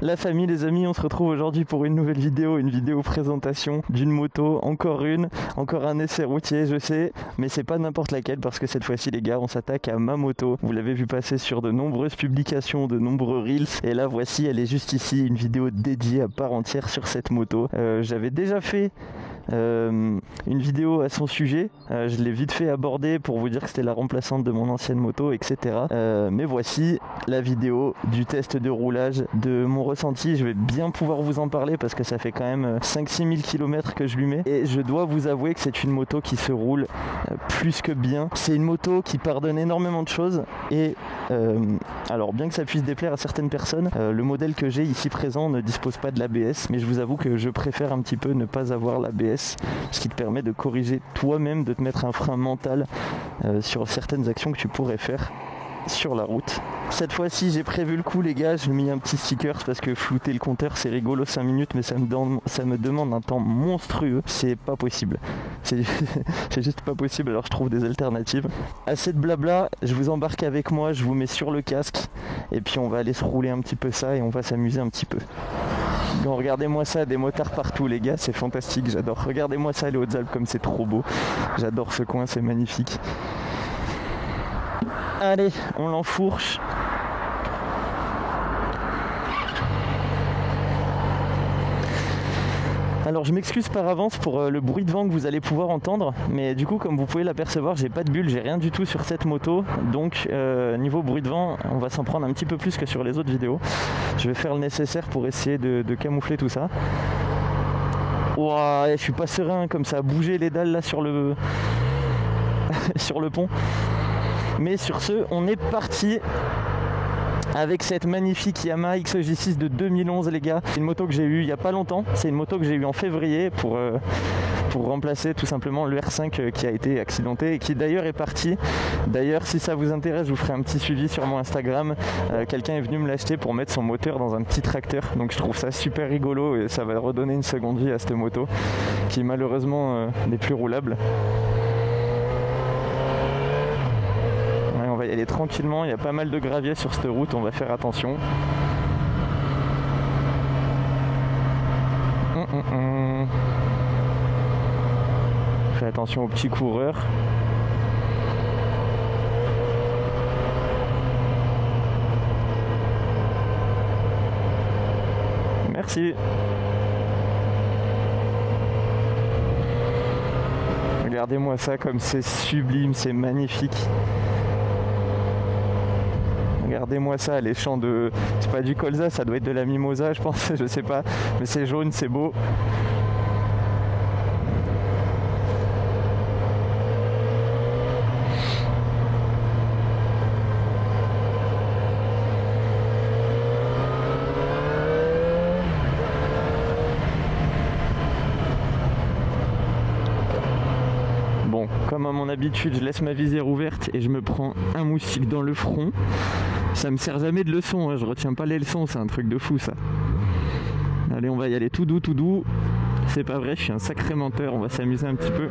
La famille, les amis, on se retrouve aujourd'hui pour une nouvelle vidéo, une vidéo présentation d'une moto, encore un essai routier, je sais, mais c'est pas n'importe laquelle parce que cette fois-ci les gars, on s'attaque à ma moto. Vous l'avez vu passer sur de nombreuses publications, de nombreux reels, et là voici, elle est juste ici, une vidéo dédiée à part entière sur cette moto. J'avais déjà fait une vidéo à son sujet, je l'ai vite fait aborder pour vous dire que c'était la remplaçante de mon ancienne moto, etc. Mais voici la vidéo du test de roulage, de mon ressenti. Je vais bien pouvoir vous en parler parce que ça fait quand même 5-6 000 km que je lui mets, et je dois vous avouer que c'est une moto qui se roule plus que bien. C'est une moto qui pardonne énormément de choses, et alors bien que ça puisse déplaire à certaines personnes, le modèle que j'ai ici présent ne dispose pas de l'ABS, mais je vous avoue que je préfère un petit peu ne pas avoir l'ABS, ce qui te permet de corriger toi-même, de te mettre un frein mental sur certaines actions que tu pourrais faire sur la route. Cette fois-ci j'ai prévu le coup les gars, j'ai mis un petit sticker parce que flouter le compteur c'est rigolo 5 minutes, mais ça me demande un temps monstrueux, c'est pas possible. C'est juste pas possible, alors je trouve des alternatives. Assez de blabla, je vous embarque avec moi, je vous mets sur le casque et puis on va aller se rouler un petit peu ça et on va s'amuser un petit peu. Bon, regardez-moi ça, des motards partout les gars, c'est fantastique, j'adore. Regardez-moi ça, les Hautes-Alpes, comme c'est trop beau. J'adore ce coin, c'est magnifique. Allez, on l'enfourche. Alors je m'excuse par avance pour le bruit de vent que vous allez pouvoir entendre, mais du coup comme vous pouvez l'apercevoir, j'ai pas de bulle, j'ai rien du tout sur cette moto, donc niveau bruit de vent, on va s'en prendre un petit peu plus que sur les autres vidéos. Je vais faire le nécessaire pour essayer de camoufler tout ça. Ouah, je suis pas serein, comme ça a bougé les dalles là sur le sur le pont. Mais sur ce, on est parti avec cette magnifique Yamaha XJ6 de 2011 les gars. C'est une moto que j'ai eue il n'y a pas longtemps, c'est une moto que j'ai eue en février pour remplacer tout simplement le R5 qui a été accidenté et qui d'ailleurs est parti. D'ailleurs si ça vous intéresse, je vous ferai un petit suivi sur mon Instagram. Quelqu'un est venu me l'acheter pour mettre son moteur dans un petit tracteur, donc je trouve ça super rigolo et ça va redonner une seconde vie à cette moto qui malheureusement n'est plus roulable. On va y aller tranquillement, il y a pas mal de gravier sur cette route, on va faire attention. Fais attention aux petits coureurs. Merci. Regardez-moi ça comme c'est sublime, c'est magnifique. Regardez-moi ça, les champs de... C'est pas du colza, ça doit être de la mimosa je pense, je sais pas. Mais c'est jaune, c'est beau. Bon, comme à mon habitude, je laisse ma visière ouverte et je me prends un moustique dans le front. Ça me sert jamais de leçon, hein. Je retiens pas les leçons, c'est un truc de fou ça. Allez, on va y aller tout doux. C'est pas vrai, je suis un sacré menteur, on va s'amuser un petit peu.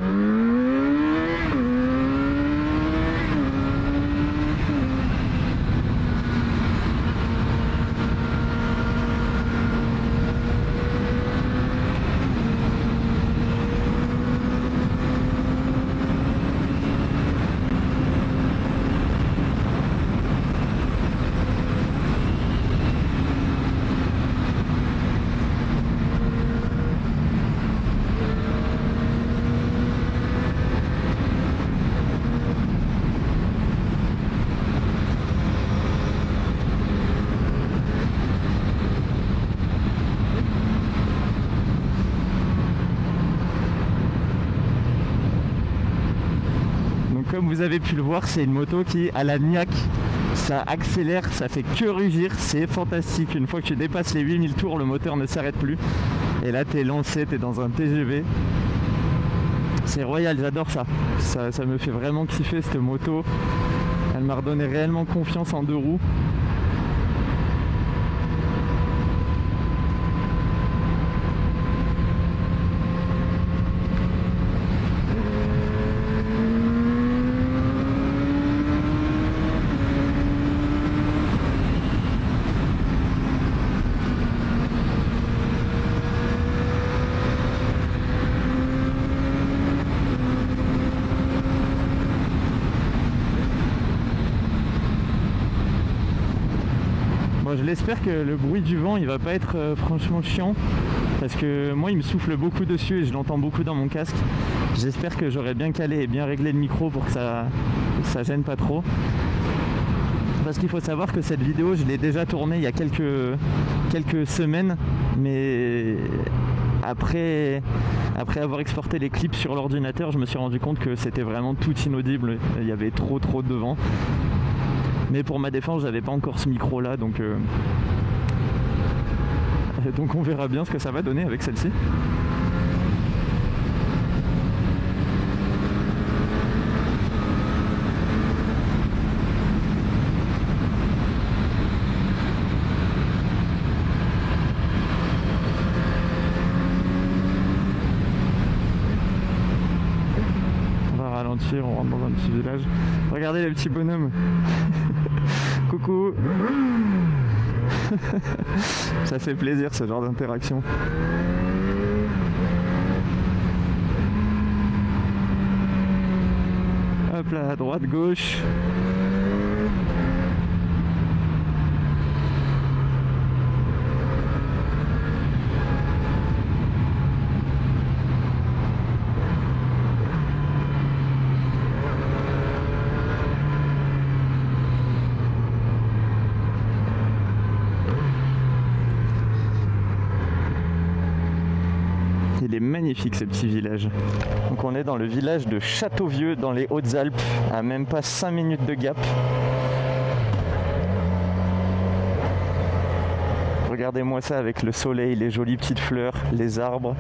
Comme vous avez pu le voir, c'est une moto qui a la niaque, ça accélère, ça fait que rugir, c'est fantastique. Une fois que tu dépasses les 8000 tours, le moteur ne s'arrête plus. Et là, tu es lancé, tu es dans un TGV. C'est royal, j'adore ça. Ça me fait vraiment kiffer cette moto. Elle m'a redonné réellement confiance en deux roues. je l'espère que le bruit du vent il va pas être franchement chiant, parce que moi il me souffle beaucoup dessus et je l'entends beaucoup dans mon casque. J'espère que j'aurai bien calé et bien réglé le micro pour que ça gêne pas trop. Parce qu'il faut savoir que cette vidéo je l'ai déjà tournée il y a quelques semaines, mais après avoir exporté les clips sur l'ordinateur, je me suis rendu compte que c'était vraiment tout inaudible, il y avait trop de vent. Mais pour ma défense, j'avais pas encore ce micro là, donc on verra bien ce que ça va donner avec celle-ci. On rentre dans un petit village. Regardez les petits bonhommes. Coucou. Ça fait plaisir ce genre d'interaction. Hop là, à droite, gauche. Il est magnifique ce petit village. Donc on est dans le village de Châteauvieux dans les Hautes-Alpes, à même pas 5 minutes de Gap. Regardez-moi ça avec le soleil, les jolies petites fleurs, les arbres.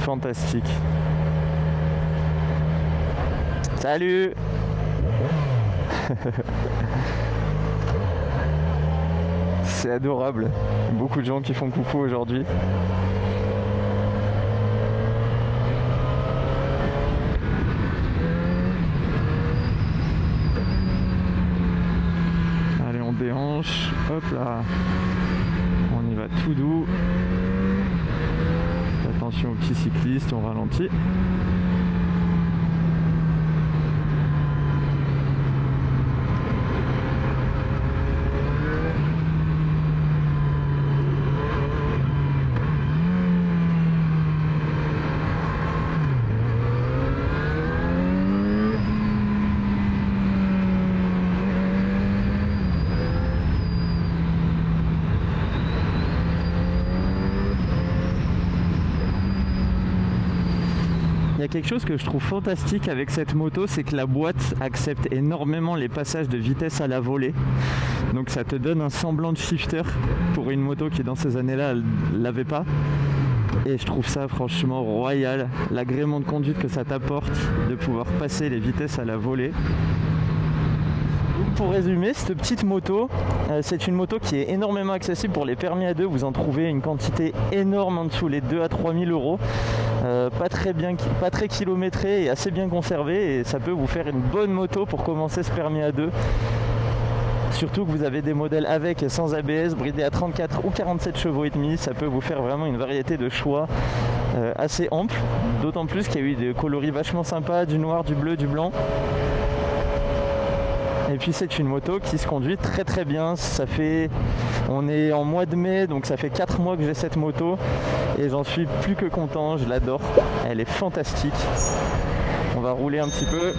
Fantastique. Salut. C'est adorable. Beaucoup de gens qui font coucou aujourd'hui. Déhanche, hop là, on y va tout doux, attention aux petits cyclistes, on ralentit. Il y a quelque chose que je trouve fantastique avec cette moto, c'est que la boîte accepte énormément les passages de vitesse à la volée. Donc ça te donne un semblant de shifter pour une moto qui dans ces années-là l'avait pas. Et je trouve ça franchement royal, l'agrément de conduite que ça t'apporte de pouvoir passer les vitesses à la volée. Pour résumer, cette petite moto, c'est une moto qui est énormément accessible pour les permis à deux. Vous en trouvez une quantité énorme en dessous les 2 à 3 000 euros. Pas très kilométrée et assez bien conservée. Et ça peut vous faire une bonne moto pour commencer ce permis à deux. Surtout que vous avez des modèles avec et sans ABS, bridés à 34 ou 47 chevaux et demi. Ça peut vous faire vraiment une variété de choix assez ample. D'autant plus qu'il y a eu des coloris vachement sympas, du noir, du bleu, du blanc. Et puis c'est une moto qui se conduit très bien. On est en mois de mai, donc ça fait 4 mois que j'ai cette moto et j'en suis plus que content, je l'adore. Elle est fantastique. On va rouler un petit peu.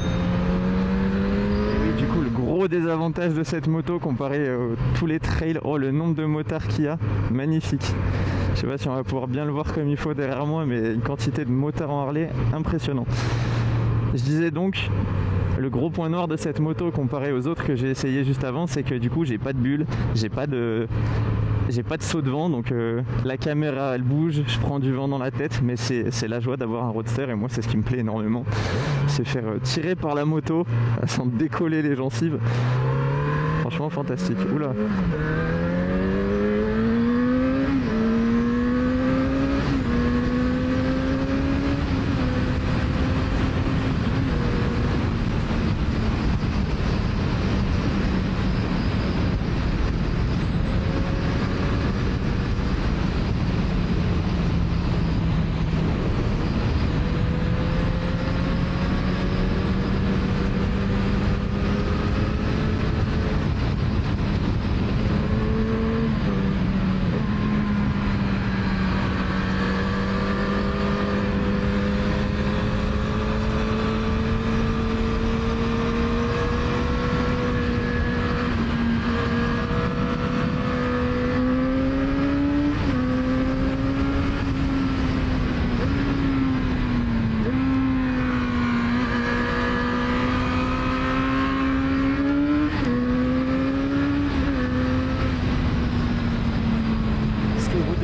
Et du coup, le gros désavantage de cette moto comparé à tous les trails, oh le nombre de motards qu'il y a, magnifique. Je sais pas si on va pouvoir bien le voir comme il faut derrière moi, mais une quantité de motards en Harley impressionnant. Je disais donc, le gros point noir de cette moto comparé aux autres que j'ai essayé juste avant, c'est que du coup j'ai pas de bulle, j'ai pas de saut de vent, donc la caméra elle bouge, je prends du vent dans la tête, mais c'est la joie d'avoir un roadster et moi c'est ce qui me plaît énormément, c'est faire tirer par la moto sans décoller les gencives. Franchement fantastique. Oula.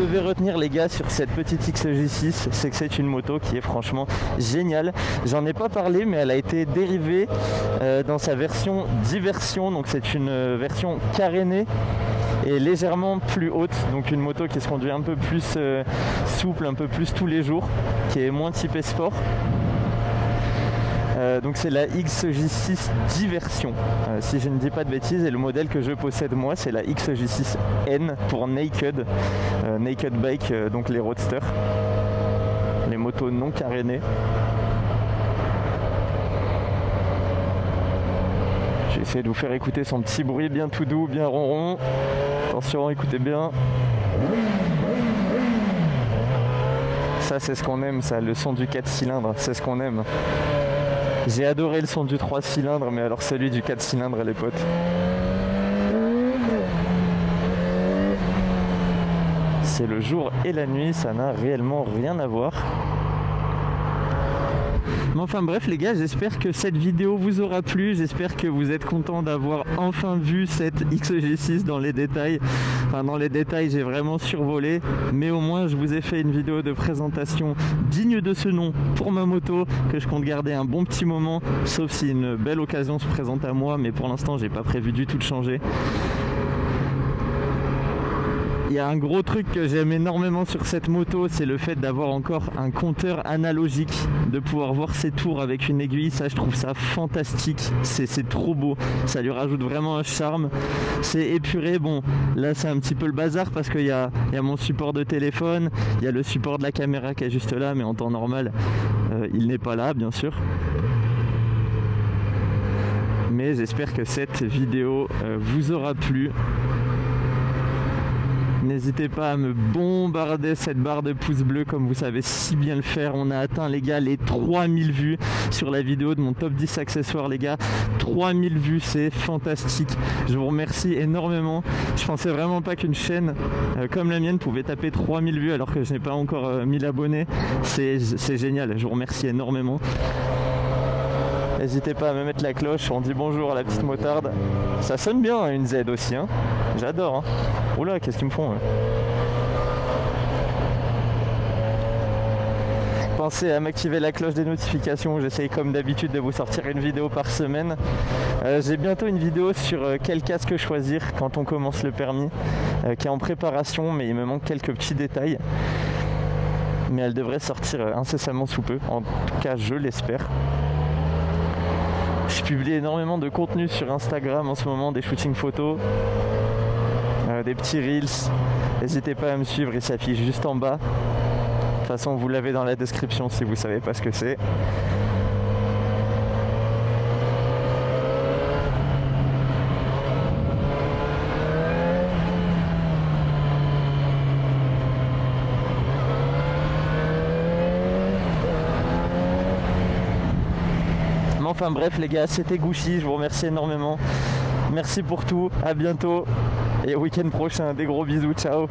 devez retenir les gars sur cette petite XJ6, c'est que c'est une moto qui est franchement géniale. J'en ai pas parlé, mais elle a été dérivée dans sa version Diversion, donc c'est une version carénée et légèrement plus haute, donc une moto qui se conduit un peu plus souple, un peu plus tous les jours, qui est moins typée sport. Donc c'est la XJ6 Diversion, si je ne dis pas de bêtises, et le modèle que je possède moi c'est la XJ6N pour Naked, Naked Bike, donc les roadsters, les motos non carénées. Je vais essayer de vous faire écouter son petit bruit bien tout doux, bien ronron. Attention, écoutez bien. Ça c'est ce qu'on aime, ça, le son du 4 cylindres, c'est ce qu'on aime. J'ai adoré le son du 3 cylindres, mais alors celui du 4 cylindres, les potes. C'est le jour et la nuit, ça n'a réellement rien à voir. Mais enfin bref les gars, j'espère que cette vidéo vous aura plu, j'espère que vous êtes contents d'avoir enfin vu cette XJ6 dans les détails. Enfin dans les détails j'ai vraiment survolé, mais au moins je vous ai fait une vidéo de présentation digne de ce nom pour ma moto, que je compte garder un bon petit moment, sauf si une belle occasion se présente à moi, mais pour l'instant j'ai pas prévu du tout de changer. Il y a un gros truc que j'aime énormément sur cette moto, c'est le fait d'avoir encore un compteur analogique, de pouvoir voir ses tours avec une aiguille. Ça je trouve ça fantastique, c'est trop beau, ça lui rajoute vraiment un charme. C'est épuré, bon là c'est un petit peu le bazar parce qu'il y a mon support de téléphone, il y a le support de la caméra qui est juste là, mais en temps normal il n'est pas là bien sûr. Mais j'espère que cette vidéo vous aura plu. N'hésitez pas à me bombarder cette barre de pouces bleus comme vous savez si bien le faire. On a atteint les gars les 3000 vues sur la vidéo de mon top 10 accessoires les gars. 3000 vues, c'est fantastique. Je vous remercie énormément. Je pensais vraiment pas qu'une chaîne comme la mienne pouvait taper 3000 vues alors que je n'ai pas encore 1000 abonnés. C'est génial, je vous remercie énormément. N'hésitez pas à me mettre la cloche, on dit bonjour à la petite motarde. Ça sonne bien une Z aussi, hein. J'adore. Hein. Oula, qu'est-ce qu'ils me font Pensez à m'activer la cloche des notifications, j'essaye comme d'habitude de vous sortir une vidéo par semaine. J'ai bientôt une vidéo sur quel casque choisir quand on commence le permis, qui est en préparation, mais il me manque quelques petits détails. Mais elle devrait sortir incessamment sous peu, en tout cas je l'espère. Je publie énormément de contenu sur Instagram en ce moment, des shootings photos, des petits reels. N'hésitez pas à me suivre, il s'affiche juste en bas. De toute façon, vous l'avez dans la description si vous ne savez pas ce que c'est. Enfin bref les gars, c'était Gouchy, je vous remercie énormément. Merci pour tout, à bientôt et au week-end prochain. Des gros bisous, ciao.